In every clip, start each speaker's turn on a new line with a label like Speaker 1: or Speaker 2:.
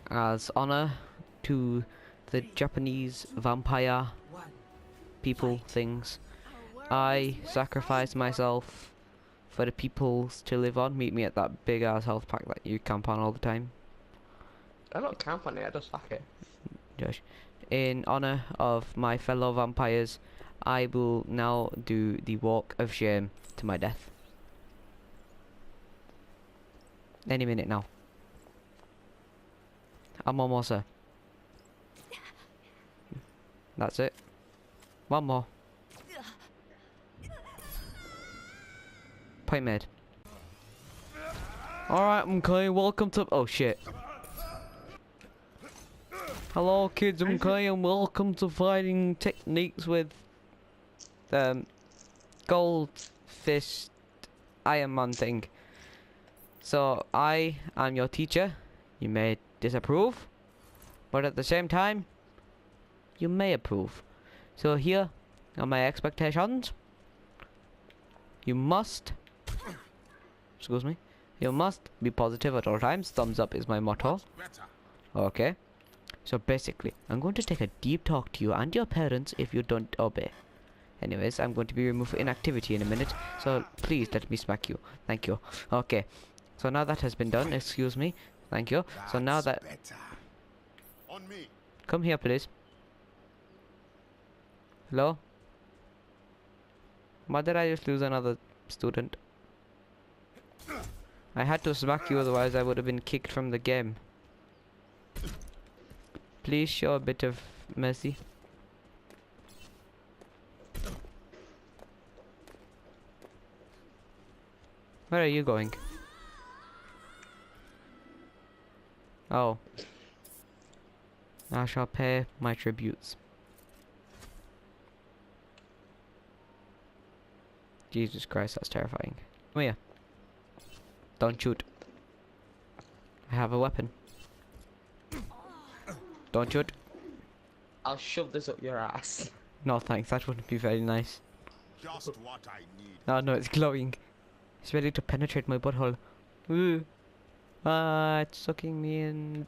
Speaker 1: as honor to the Japanese vampire people things, I sacrifice myself for the peoples to live on. Meet me at that big ass health pack that you camp on all the time.
Speaker 2: I don't camp on it, I just hack it.
Speaker 1: Josh. In honor of my fellow vampires, I will now do the walk of shame to my death. Any minute now. I'm almost there. That's it. One more. Point made. Alright, okay, welcome to... Oh shit. Hello kids, I'm Kai and welcome to fighting techniques with gold fist Iron Man thing. So I am your teacher. You may disapprove, but at the same time you may approve. So here are my expectations. You must you must be positive at all times. Thumbs up is my motto. Okay. So basically, I'm going to take a deep talk to you and your parents if you don't obey. Anyways, I'm going to be removed for inactivity in a minute, so please let me smack you. Thank you. Okay. So now that has been done, excuse me. Thank you. So now that...
Speaker 3: On me.
Speaker 1: Come here, please. Hello? Why did I just lose another student? I had to smack you, otherwise I would have been kicked from the game. Please show a bit of mercy. Where are you going? Oh. I shall pay my tributes. Jesus Christ, that's terrifying. Come here. Don't shoot. I have a weapon. Don't shoot.
Speaker 2: I'll shove this up your ass.
Speaker 1: No thanks, that wouldn't be very nice.
Speaker 3: Just what I need.
Speaker 1: Oh no, it's glowing. It's ready to penetrate my butthole. Ooh. Ah, it's sucking me in.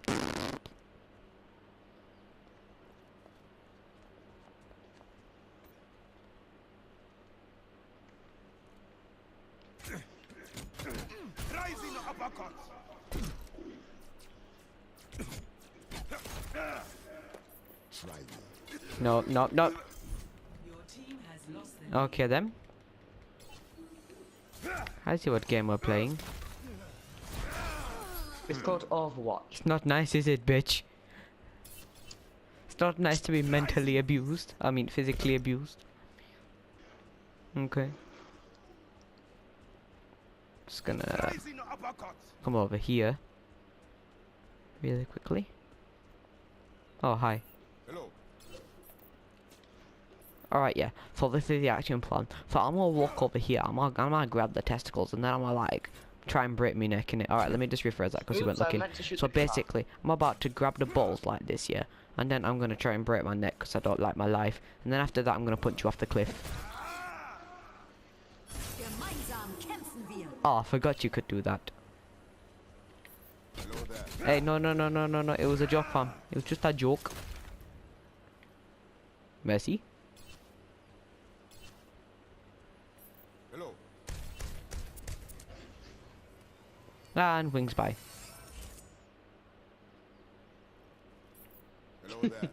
Speaker 3: Rising uppercuts. Try me.
Speaker 1: No, no, no. Okay then. I see what game we're playing.
Speaker 2: It's called Overwatch.
Speaker 1: It's not nice, is it, bitch? It's not nice to be mentally abused. I mean, physically abused. Okay. Just gonna come over here really quickly. Oh, hi.
Speaker 3: Hello.
Speaker 1: Alright, yeah. So this is the action plan. So I'm gonna walk over here. I'm gonna grab the testicles and then I'm gonna like try and break me neck in it. Alright, let me just rephrase that because you weren't looking. So basically, I'm about to grab the balls like this, yeah. And then I'm gonna try and break my neck because I don't like my life. And then after that, I'm gonna punch you off the cliff. Oh, I forgot you could do that.
Speaker 3: Hello there.
Speaker 1: Hey, no, no, no, no, no, no. It was a joke, fam. It was just a joke. Mercy.
Speaker 3: Hello.
Speaker 1: And wings by.
Speaker 3: Hello there.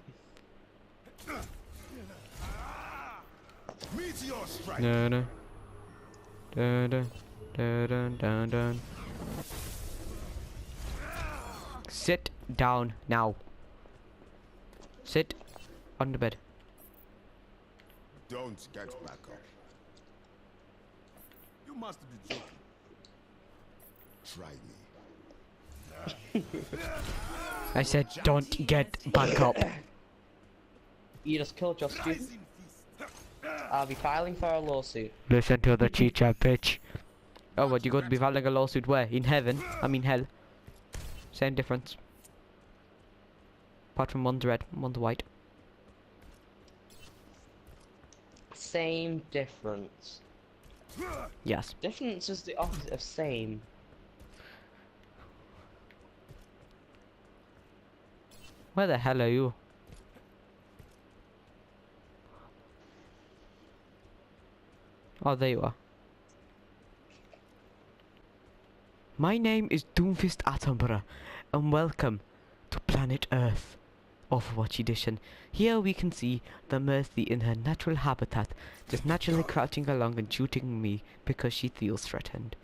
Speaker 3: Meteor strike.
Speaker 1: No, no. Dun, dun, dun, dun, dun, dun. Sit down now. Sit on the bed.
Speaker 3: Don't get back up. You must be joking. Try me.
Speaker 1: I said don't get back up.
Speaker 2: You just killed your student. I'll be filing for a lawsuit.
Speaker 1: Listen to the teacher, bitch. Oh, what, you going to be filing a lawsuit where? In heaven? I mean hell. Same difference. Apart from one's red, one's white.
Speaker 2: Same difference.
Speaker 1: Yes.
Speaker 2: Difference is the opposite of same.
Speaker 1: Where the hell are you? Oh, there you are. My name is Doomfist Attenborough, and welcome to Planet Earth, Overwatch Edition. Here we can see the Mercy in her natural habitat, just naturally crouching along and shooting me because she feels threatened.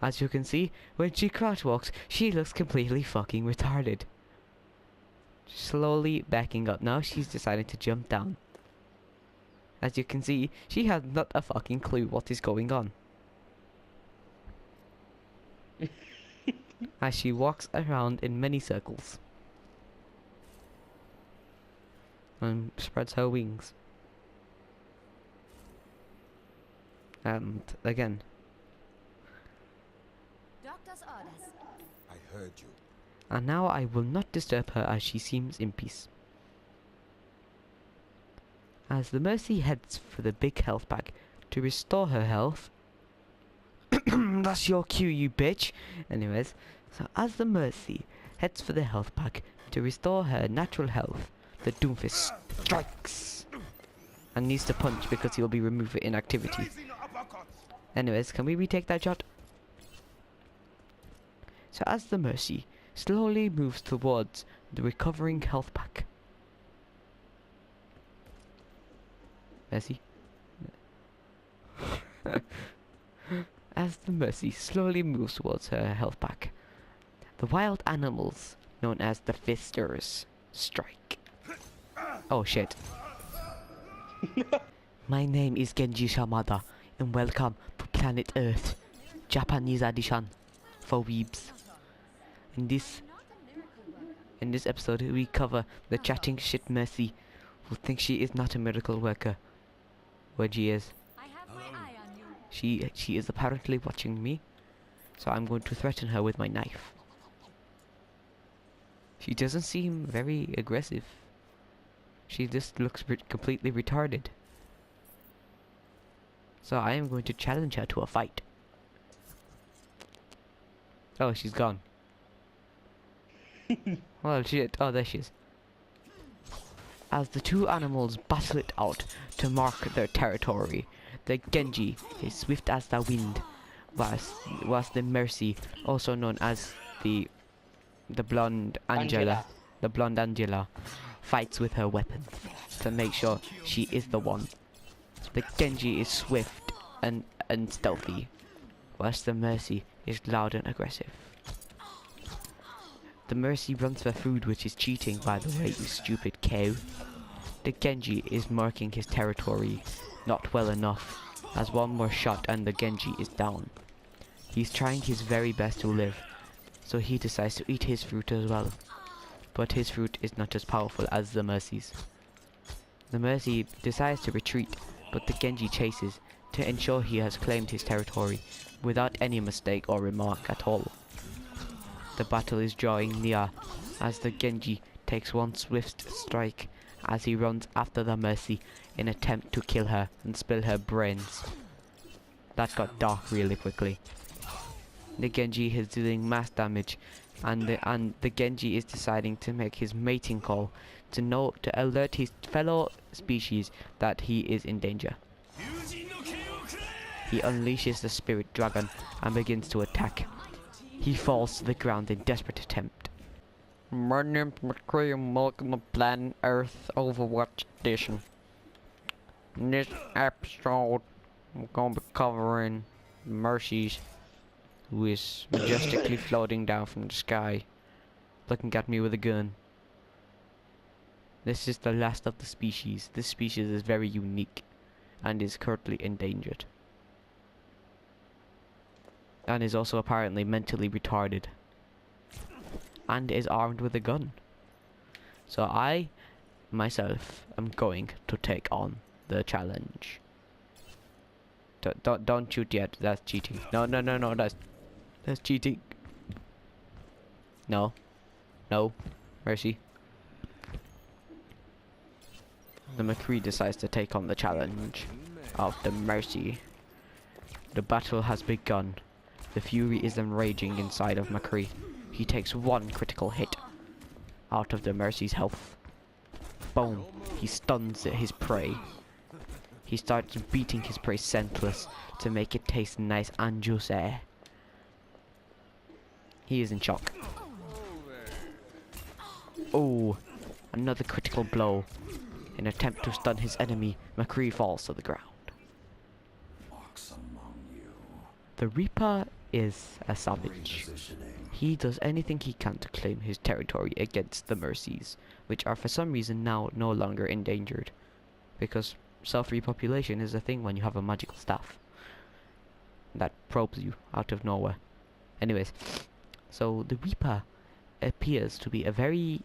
Speaker 1: As you can see, when she crouch walks, she looks completely fucking retarded. Slowly backing up. Now she's deciding to jump down. As you can see, she has not a fucking clue what is going on. As she walks around in many circles. And spreads her wings. And again.
Speaker 4: Doctor's orders.
Speaker 3: I heard you.
Speaker 1: And now I will not disturb her as she seems in peace. As the Mercy heads for the big health pack to restore her health. That's your cue, you bitch. Anyways, so as the Mercy heads for the health pack to restore her natural health, the Doomfist strikes and needs to punch because he will be removed for inactivity.
Speaker 3: Blazing uppercuts.
Speaker 1: Anyways, can we retake that shot? So as the Mercy slowly moves towards the recovering health pack. Mercy? As the Mercy slowly moves towards her health pack, the wild animals, known as the Fisters, strike. Oh shit. My name is Genji Shamada, and welcome to Planet Earth, Japanese edition for weebs. In this episode, we cover the chatting shit Mercy, who thinks she is not a miracle worker, when she is.
Speaker 4: I have my eye on you.
Speaker 1: She is apparently watching me, so I'm going to threaten her with my knife. She doesn't seem very aggressive. She just looks completely retarded. So I am going to challenge her to a fight. Oh, she's gone. Well, shit. Oh, there she is. As the two animals battle it out to mark their territory, the Genji is swift as the wind, whilst the Mercy, also known as the blonde Angela, the blonde Angela, fights with her weapon to make sure she is the one. The Genji is swift and stealthy, whilst the Mercy is loud and aggressive. The Mercy runs for food, which is cheating, by the way, you stupid cow. The Genji is marking his territory not well enough, as one more shot and the Genji is down. He's trying his very best to live, so he decides to eat his fruit as well. But his fruit is not as powerful as the Mercy's. The Mercy decides to retreat, but the Genji chases to ensure he has claimed his territory without any mistake or remark at all. The battle is drawing near as the Genji takes one swift strike as he runs after the Mercy in attempt to kill her and spill her brains. That got dark really quickly. The Genji is dealing mass damage, and the Genji is deciding to make his mating call to alert his fellow species that he is in danger. He unleashes the spirit dragon and begins to attack. He falls to the ground in desperate attempt. My name's McCree and welcome to Planet Earth Overwatch Edition. In this episode, I'm gonna be covering Mercy's, who is majestically floating down from the sky, looking at me with a gun. This is the last of the species. This species is very unique and is currently endangered. And is also apparently mentally retarded. And is armed with a gun. So I, myself, am going to take on the challenge. Don't shoot yet. That's cheating. No, that's cheating. No. Mercy. The McCree decides to take on the challenge of the Mercy. The battle has begun. The fury is enraging inside of McCree. He takes one critical hit. out of the Mercy's health. Boom. He stuns his prey. He starts beating his prey senseless to make it taste nice and juicy. He is in shock. Oh, another critical blow. In an attempt to stun his enemy, McCree falls to the ground. The Reaper is a savage. He does anything he can to claim his territory against the Mercies, which are for some reason now no longer endangered. Because self-repopulation is a thing when you have a magical staff that probes you out of nowhere. Anyways, so the Reaper appears to be a very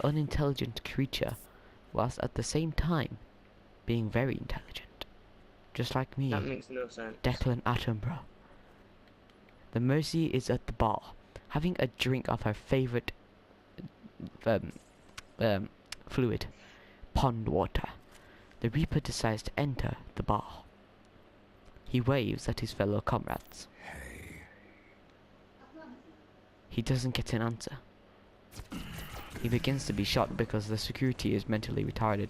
Speaker 1: unintelligent creature, whilst at the same time being very intelligent. Just like me,
Speaker 2: That makes no sense.
Speaker 1: Declan Attenborough. The Mercy is at the bar, having a drink of her favourite fluid, pond water. The Reaper decides to enter the bar. He waves at his fellow comrades. He doesn't get an answer. He begins to be shot because the security is mentally retarded.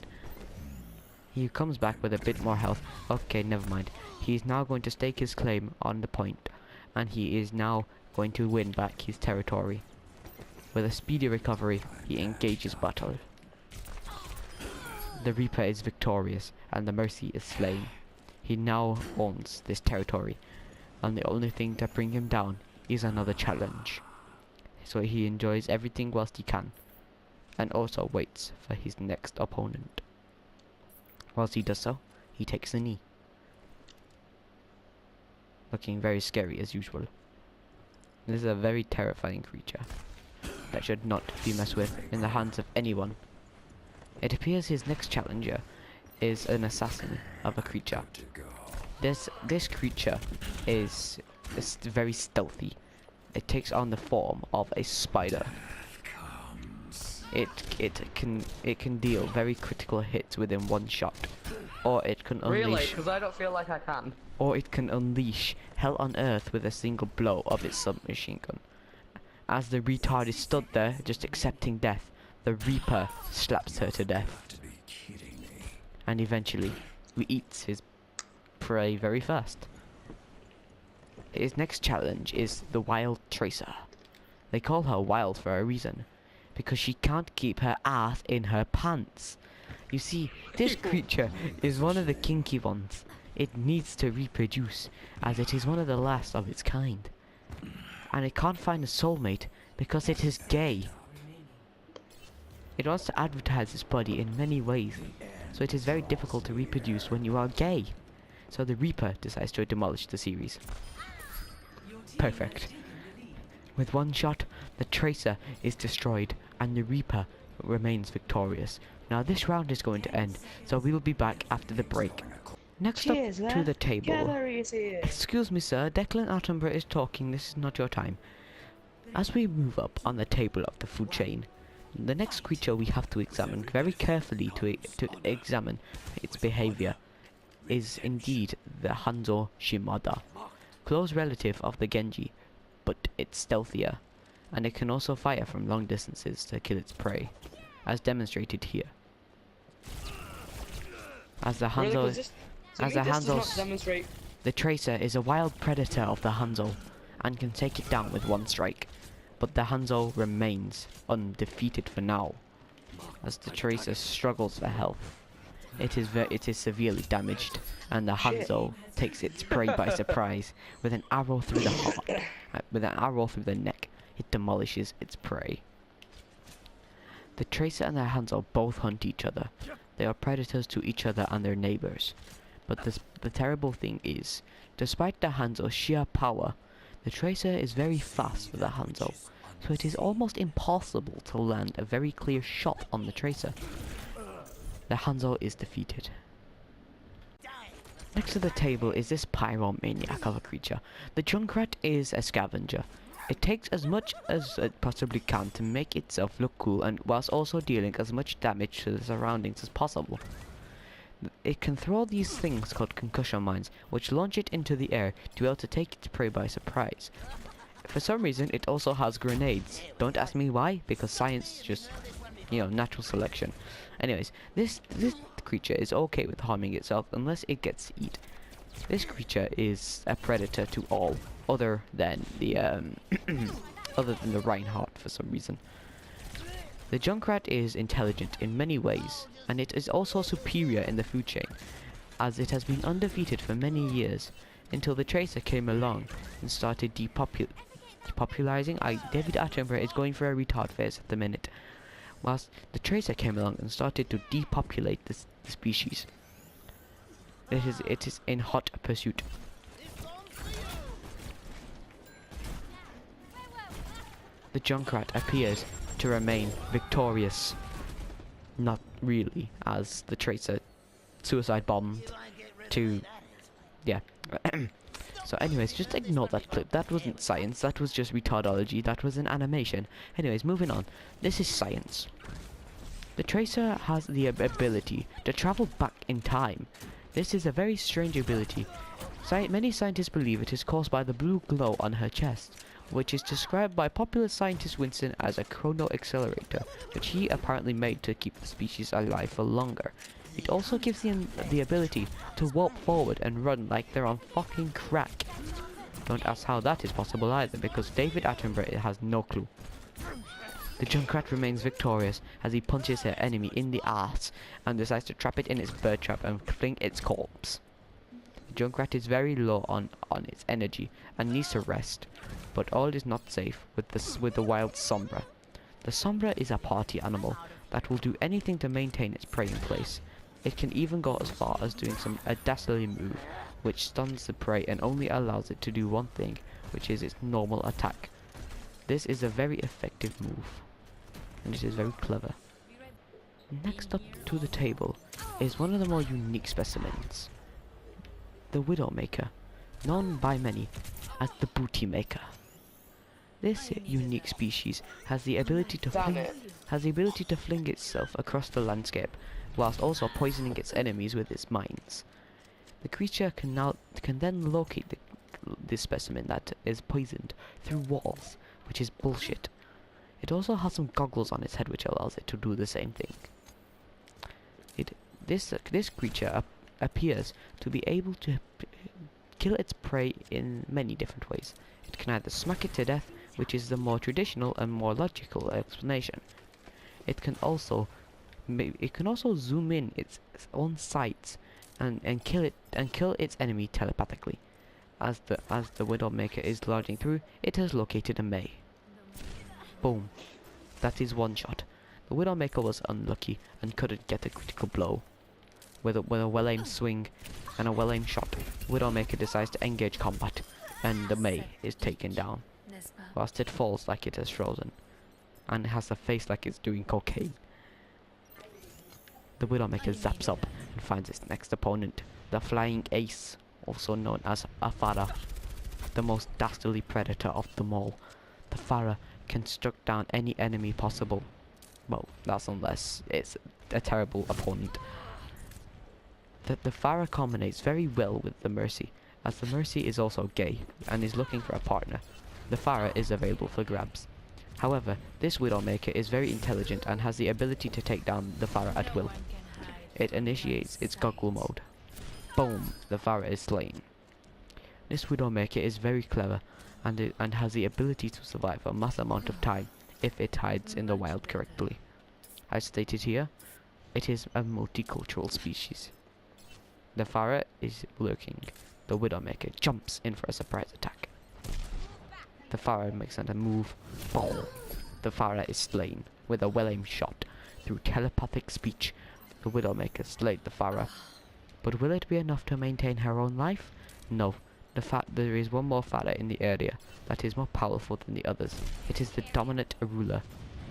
Speaker 1: He comes back with a bit more health. Okay, never mind. He is now going to stake his claim on the point, and he is now going to win back his territory. With a speedy recovery, he engages battle. The Reaper is victorious, and the Mercy is slain. He now owns this territory, and the only thing to bring him down is another challenge. So he enjoys everything whilst he can, and also waits for his next opponent. Whilst he does so, he takes a knee, looking very scary as usual. This is a very terrifying creature that should not be messed with in the hands of anyone. It appears his next challenger is an assassin of a creature. This creature is very stealthy. It takes on the form of a spider. It can deal very critical hits within one shot, or it can unleash.
Speaker 2: Really? Because I don't feel like I can.
Speaker 1: Or it can unleash hell on earth with a single blow of its submachine gun. As the retard is stood there, just accepting death, the Reaper slaps her to death. And eventually, he eats his prey very fast. His next challenge is the Wild Tracer. They call her wild for a reason, because she can't keep her ass in her pants. You see, this creature is one of the kinky ones. It needs to reproduce, as it is one of the last of its kind. And it can't find a soulmate because it is gay. It wants to advertise its body in many ways, so it is very difficult to reproduce when you are gay. So the Reaper decides to demolish the series. Perfect. With one shot, the Tracer is destroyed and the Reaper remains victorious. Now this round is going to end, so we will be back after the break. Next up to the table. Excuse me sir, Declan Attenborough is talking, this is not your time. As we move up on the table of the food chain, the next creature we have to examine very carefully to examine its behavior is indeed the Hanzo Shimada, close relative of the Genji, but it's stealthier, and it can also fire from long distances to kill its prey, as demonstrated here. As the Hanzo, the Tracer is a wild predator of the Hanzo, and can take it down with one strike, but the Hanzo remains undefeated for now, as the Tracer struggles for health. It is severely damaged, and the Hanzo takes its prey by surprise with an arrow through the heart. With an arrow through the neck, it demolishes its prey. The Tracer and the Hanzo both hunt each other. They are predators to each other and their neighbors. But the terrible thing is, despite the Hanzo's sheer power, the Tracer is very fast for the Hanzo, so it is almost impossible to land a very clear shot on the Tracer. The Hanzo is defeated. Next to the table is this pyromaniac of a creature. The Junkrat is a scavenger. It takes as much as it possibly can to make itself look cool, and whilst also dealing as much damage to the surroundings as possible. It can throw these things called concussion mines, which launch it into the air to be able to take its prey by surprise. for some reason, it also has grenades. Don't ask me why, because science just, you know, natural selection. Anyways, this creature is okay with harming itself unless it gets eat. This creature is a predator to all, other than the other than the Reinhardt for some reason. The Junkrat is intelligent in many ways, and it is also superior in the food chain, as it has been undefeated for many years, until the Tracer came along and started depopularizing. David Attenborough is going for a retard phase at the minute. Whilst the Tracer came along and started to depopulate the species. It is in hot pursuit. The Junkrat appears to remain victorious. Not really, as the Tracer suicide bombed to... yeah. So anyways, just ignore that clip. That wasn't science, that was just retardology, that was an animation. Anyways, moving on. This is science. The Tracer has the ability to travel back in time. This is a very strange ability. Many scientists believe it is caused by the blue glow on her chest, which is described by popular scientist Winston as a chrono accelerator, which he apparently made to keep the species alive for longer. It also gives them the ability to warp forward and run like they're on fucking crack. Don't ask how that is possible either, because David Attenborough has no clue. The Junkrat remains victorious as he punches her enemy in the ass and decides to trap it in its bird trap and fling its corpse. The Junkrat is very low on its energy and needs to rest, but all is not safe with the wild Sombra. The Sombra is a party animal that will do anything to maintain its prey in place. It can even go as far as doing a dastardly move, which stuns the prey and only allows it to do one thing, which is its normal attack. This is a very effective move, and it is very clever. Next up to the table is one of the more unique specimens. The Widowmaker, known by many as the Booty Maker. This unique species has the ability to fling itself across the landscape, whilst also poisoning its enemies with its mines. The creature can then locate this specimen that is poisoned through walls, which is bullshit. It also has some goggles on its head which allows it to do the same thing. This creature appears to be able to kill its prey in many different ways. It can either smack it to death, which is the more traditional and more logical explanation. It can also zoom in its own sights and kill its enemy telepathically. As the Widowmaker is lodging through, it has located a May. Boom. That is one shot. The Widowmaker was unlucky and couldn't get a critical blow. With a well-aimed swing and a well-aimed shot, Widowmaker decides to engage combat, and the May is taken down, whilst it falls like it has frozen, and has a face like it's doing cocaine. The Widowmaker zaps up and finds its next opponent, the Flying Ace, also known as a Farah, the most dastardly predator of them all. The Farah can struck down any enemy possible. Well, that's unless it's a terrible opponent. The Farah combinates very well with the Mercy, as the Mercy is also gay and is looking for a partner. The Farah is available for grabs. However, this Widowmaker is very intelligent and has the ability to take down the Farah at will. It initiates its goggle mode. Boom! The Farah is slain. This Widowmaker is very clever and has the ability to survive a mass amount of time if it hides in the wild correctly. As stated here, it is a multicultural species. The Farah is lurking. The Widowmaker jumps in for a surprise attack. The Farah makes a move. Boom! The Farah is slain with a well-aimed shot. Through telepathic speech, the Widowmaker slayed the Farah. But will it be enough to maintain her own life? No. There is one more Farah in the area that is more powerful than the others. It is the dominant ruler,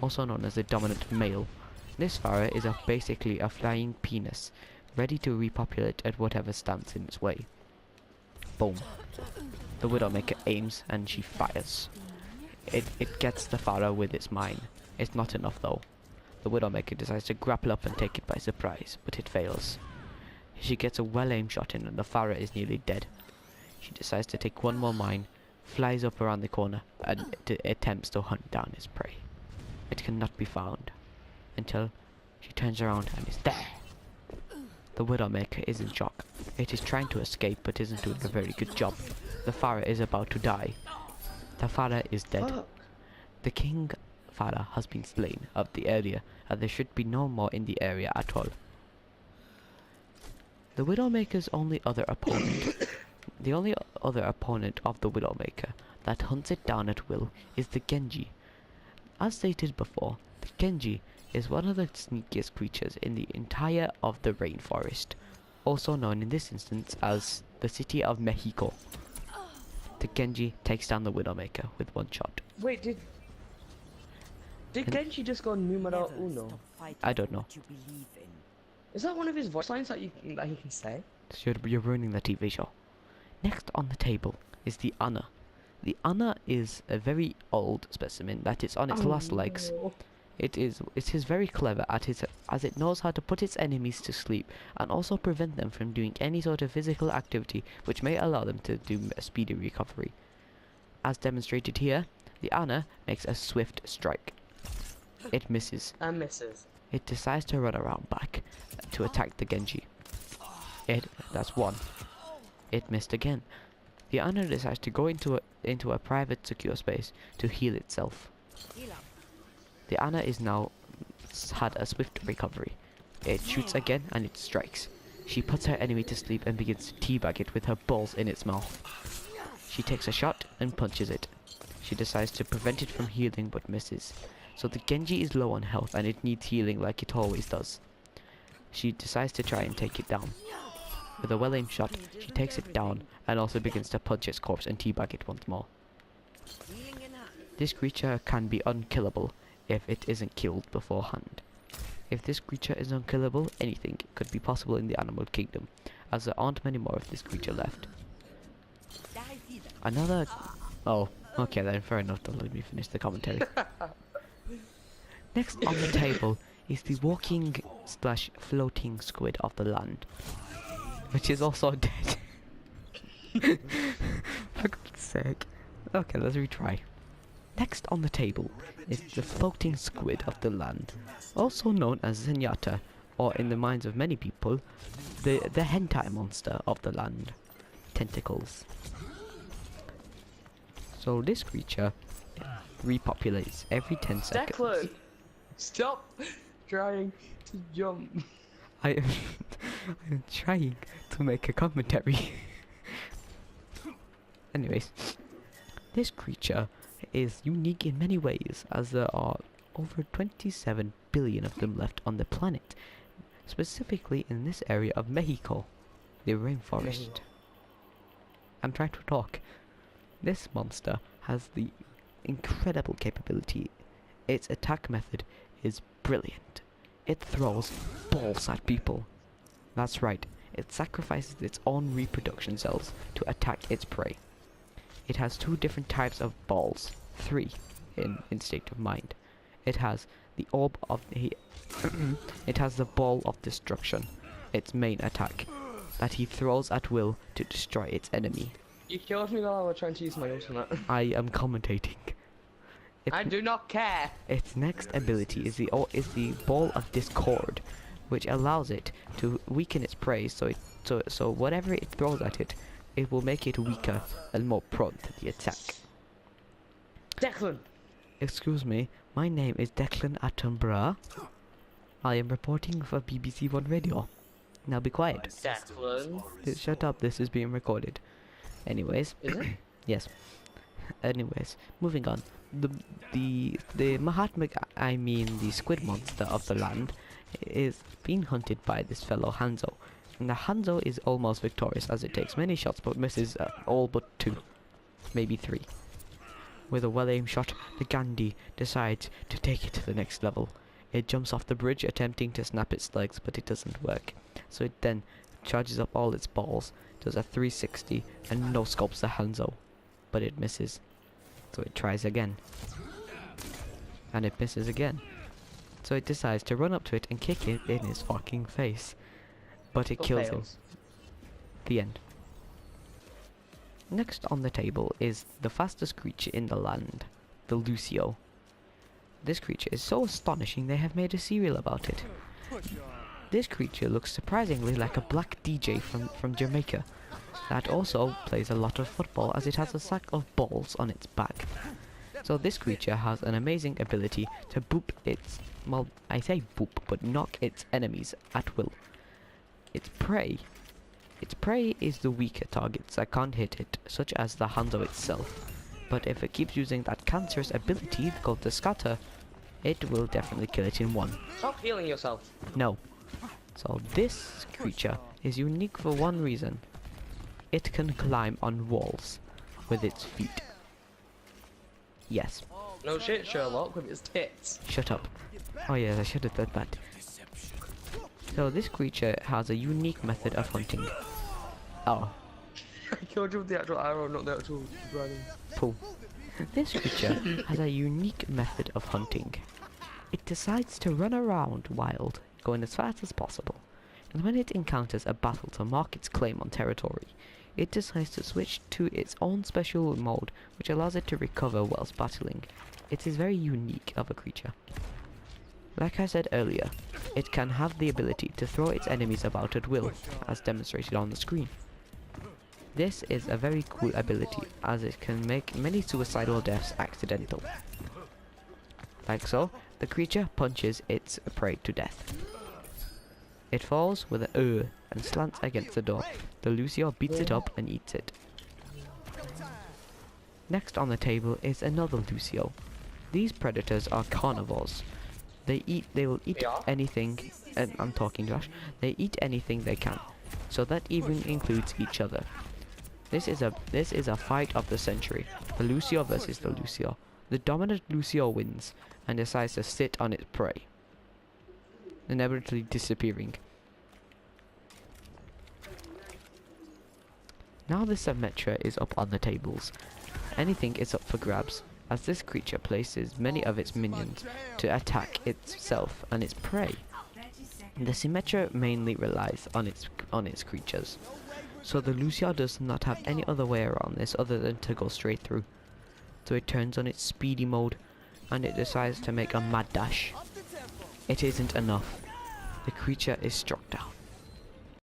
Speaker 1: also known as the dominant male. This Farah is basically a flying penis, ready to repopulate at whatever stands in its way. Boom. The Widowmaker aims and she fires. It gets the Farah with its mine. It's not enough though. The Widowmaker decides to grapple up and take it by surprise, but it fails. She gets a well-aimed shot in and the Farah is nearly dead. She decides to take one more mine flies up around the corner and it attempts to hunt down its prey. It cannot be found until she turns around and is there. The Widowmaker is in shock. It is trying to escape but isn't doing a very good job. The Farah is about to die. The Farah is dead.
Speaker 2: Fuck.
Speaker 1: The King Farah has been slain of the area, and there should be no more in the area at all. The Widowmaker's only other opponent, the only other opponent of the Widowmaker that hunts it down at will is the Genji. As stated before, the Genji is one of the sneakiest creatures in the entire of the rainforest, also known in this instance as the city of Mexico. The Genji takes down the Widowmaker with one shot.
Speaker 2: Wait, did Genji just go numero uno?
Speaker 1: I don't know.
Speaker 2: Is that one of his voice lines that he can say?
Speaker 1: You're ruining the TV show. Next on the table is the Anna. The Anna is a very old specimen that is on its last legs.
Speaker 2: No.
Speaker 1: It is very clever as it knows how to put its enemies to sleep and also prevent them from doing any sort of physical activity which may allow them to do a speedy recovery. As demonstrated here, the Anna makes a swift strike. It misses.
Speaker 2: And misses.
Speaker 1: It decides to run around back to attack the Genji. That's one. It missed again. The Anna decides to go into a private secure space to heal itself. The Anna is now had a swift recovery. It shoots again and it strikes. She puts her enemy to sleep and begins to teabag it with her balls in its mouth. She takes a shot and punches it. She decides to prevent it from healing but misses. So the Genji is low on health and it needs healing like it always does. She decides to try and take it down. With a well-aimed shot, she takes it down and also begins to punch its corpse and teabag it once more. This creature can be unkillable if it isn't killed beforehand. If this creature is unkillable, anything could be possible in the animal kingdom, as there aren't many more of this creature left. Another... Oh, okay then, fair enough, don't let me finish the commentary. Next on the table is the walking / floating squid of the land, which is also dead. For God's sake. Okay, let's retry. Next on the table is the floating squid of the land, also known as Zenyatta, or in the minds of many people, the hentai monster of the land. Tentacles. So this creature repopulates every 10 seconds.
Speaker 2: Declan! Stop trying to jump.
Speaker 1: I'm trying to make a commentary. Anyways, this creature is unique in many ways, as there are over 27 billion of them left on the planet, specifically in this area of Mexico, the rainforest. I'm trying to talk. This monster has the incredible capability. Its attack method is brilliant. It throws balls at people. That's right, it sacrifices its own reproduction cells to attack its prey. It has two different types of balls, 3 in state of mind. It has the orb of it has the ball of destruction, its main attack, that he throws at will to destroy its enemy.
Speaker 2: You killed me while I was trying to use my ultimate.
Speaker 1: I am commentating.
Speaker 2: I do not care.
Speaker 1: Its next ability is the ball of discord, which allows it to weaken its prey. So whatever it throws at it, it will make it weaker and more prone to the attack.
Speaker 2: Declan.
Speaker 1: Excuse me, my name is Declan Attenborough. I am reporting for BBC One Radio. Now be quiet.
Speaker 2: Declan.
Speaker 1: Shut up. This is being recorded. Anyways.
Speaker 2: Is it?
Speaker 1: Yes. Anyways, moving on. The Mahatma, I mean the squid monster of the land, is being hunted by this fellow Hanzo. And the Hanzo is almost victorious as it takes many shots but misses all but 2, maybe 3. With a well-aimed shot, the Gandhi decides to take it to the next level. It jumps off the bridge attempting to snap its legs, but it doesn't work. So it then charges up all its balls, does a 360 and no-scopes the Hanzo, but it misses. So it tries again, and it misses again. So it decides to run up to it and kick it in his fucking face, but it kills him. The end. Next on the table is the fastest creature in the land, the Lucio. This creature is so astonishing they have made a serial about it. This creature looks surprisingly like a black DJ from Jamaica that also plays a lot of football, as it has a sack of balls on its back. So this creature has an amazing ability to boop its, well, I say boop, but knock its enemies at will. Its prey is the weaker targets that can't hit it, such as the Hanzo itself. But if it keeps using that cancerous ability called the scatter, it will definitely kill it in one.
Speaker 2: Stop healing yourself.
Speaker 1: No. So this creature is unique for one reason. It can climb on walls with its feet. Yes.
Speaker 2: No shit, Sherlock, with his tits.
Speaker 1: Shut up. Oh yes, I should have said that. So this creature has a unique method of hunting. Oh.
Speaker 2: I killed you with the actual arrow, not the actual dragon.
Speaker 1: Pull. This creature has a unique method of hunting. It decides to run around wild, going as fast as possible. And when it encounters a battle to mark its claim on territory, it decides to switch to its own special mode, which allows it to recover whilst battling. It is very unique of a creature. Like I said earlier, it can have the ability to throw its enemies about at will, as demonstrated on the screen. This is a very cool ability, as it can make many suicidal deaths accidental. Like so, the creature punches its prey to death. It falls with a and slants against the door. The Lucio beats it up and eats it. Next on the table is another Lucio. These predators are carnivores. They will eat anything, and I'm talking Josh, they eat anything they can. So that even includes each other. This is a fight of the century. The Lucio versus the Lucio. The dominant Lucio wins and decides to sit on its prey, inevitably disappearing. Now the Symmetra is up on the tables. Anything is up for grabs, as this creature places many of its minions to attack itself and its prey. The Symmetra mainly relies on its creatures, so the Lucio does not have any other way around this other than to go straight through. So it turns on its speedy mode, and it decides to make a mad dash. It isn't enough. The creature is struck down.